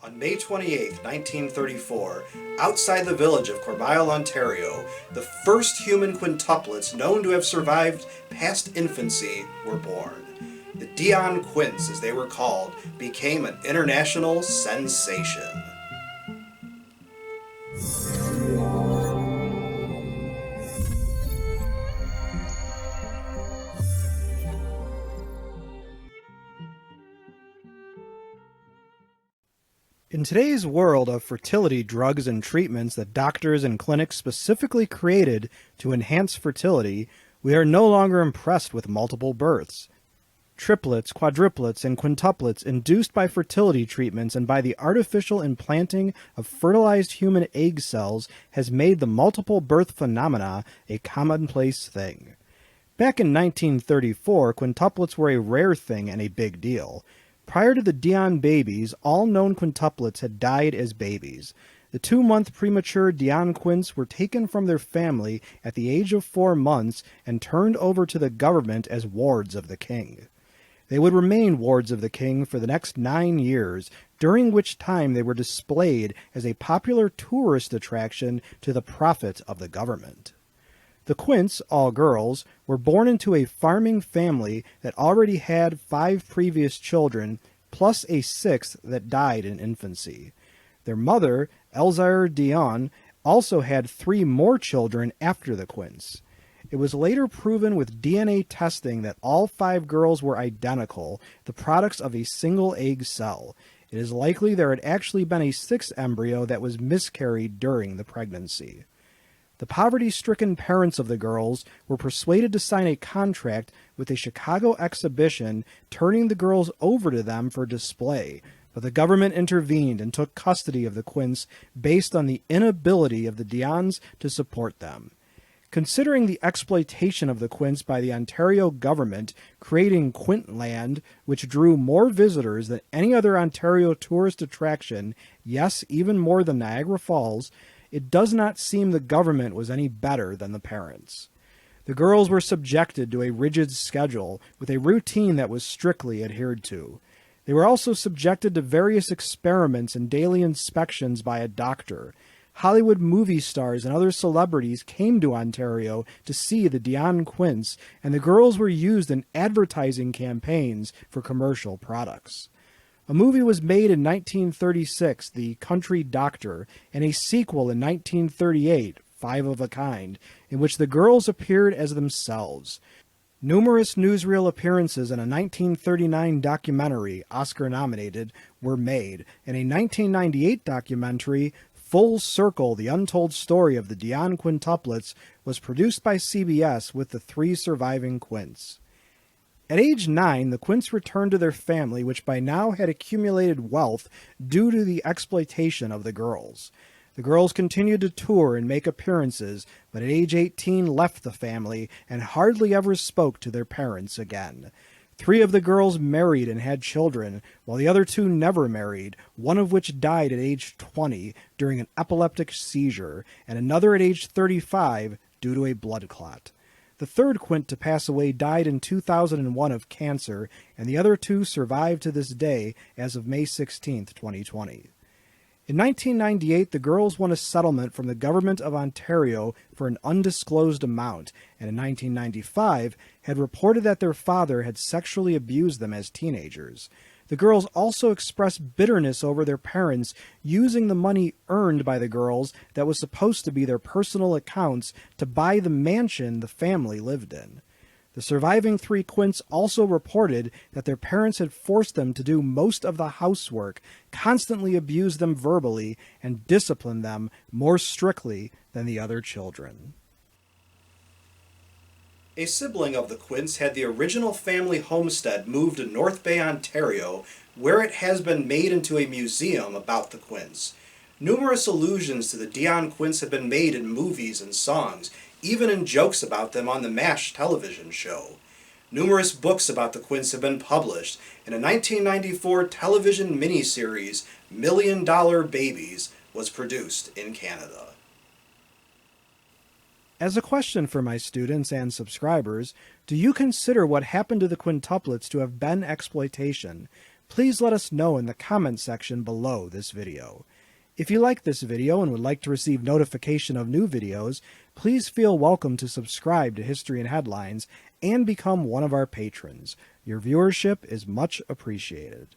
On May 28, 1934, outside the village of Corbeil, Ontario, the first human quintuplets known to have survived past infancy were born. The Dionne Quints, as they were called, became an international sensation. In today's world of fertility drugs and treatments that doctors and clinics specifically created to enhance fertility, we are no longer impressed with multiple births. Triplets, quadruplets, and quintuplets induced by fertility treatments and by the artificial implanting of fertilized human egg cells has made the multiple birth phenomena a commonplace thing. Back in 1934, quintuplets were a rare thing and a big deal. Prior to the Dionne babies, all known quintuplets had died as babies. The 2-month premature Dionne Quints were taken from their family at the age of 4 months and turned over to the government as wards of the king. They would remain wards of the king for the next 9 years, during which time they were displayed as a popular tourist attraction to the profit of the government. The Quints, all girls, were born into a farming family that already had 5 previous children, plus a 6th that died in infancy. Their mother, Elzire Dionne, also had 3 more children after the Quints. It was later proven with DNA testing that all 5 girls were identical, the products of a single egg cell. It is likely there had actually been a 6th embryo that was miscarried during the pregnancy. The poverty-stricken parents of the girls were persuaded to sign a contract with a Chicago exhibition, turning the girls over to them for display, but the government intervened and took custody of the Quints based on the inability of the Dionnes to support them. Considering the exploitation of the Quints by the Ontario government, creating Quintland, which drew more visitors than any other Ontario tourist attraction, yes, even more than Niagara Falls, it does not seem the government was any better than the parents. The girls were subjected to a rigid schedule with a routine that was strictly adhered to. They were also subjected to various experiments and daily inspections by a doctor. Hollywood movie stars and other celebrities came to Ontario to see the Dionne Quints, and the girls were used in advertising campaigns for commercial products. A movie was made in 1936, The Country Doctor, and a sequel in 1938, Five of a Kind, in which the girls appeared as themselves. Numerous newsreel appearances in a 1939 documentary, Oscar-nominated, were made, and a 1998 documentary, Full Circle, The Untold Story of the Dionne Quintuplets, was produced by CBS with the 3 surviving Quints. At age 9, the Quints returned to their family, which by now had accumulated wealth due to the exploitation of the girls. The girls continued to tour and make appearances, but at age 18 left the family and hardly ever spoke to their parents again. 3 of the girls married and had children, while the other 2 never married, one of which died at age 20 during an epileptic seizure, and another at age 35 due to a blood clot. The 3rd Quint to pass away died in 2001 of cancer, and the other 2 survived to this day as of May 16, 2020. In 1998, the girls won a settlement from the Government of Ontario for an undisclosed amount, and in 1995 had reported that their father had sexually abused them as teenagers. The girls also expressed bitterness over their parents using the money earned by the girls that was supposed to be their personal accounts to buy the mansion the family lived in. The surviving 3 Quints also reported that their parents had forced them to do most of the housework, constantly abused them verbally, and disciplined them more strictly than the other children. A sibling of the Quints had the original family homestead moved to North Bay, Ontario, where it has been made into a museum about the Quints. Numerous allusions to the Dionne Quints have been made in movies and songs, even in jokes about them on the MASH television show. Numerous books about the Quints have been published, and a 1994 television miniseries, $1 Million Babies, was produced in Canada. As a question for my students and subscribers, do you consider what happened to the quintuplets to have been exploitation? please let us know in the comment section below this video. If you like this video and would like to receive notification of new videos, please feel welcome to subscribe to History and Headlines and become one of our patrons. Your viewership is much appreciated.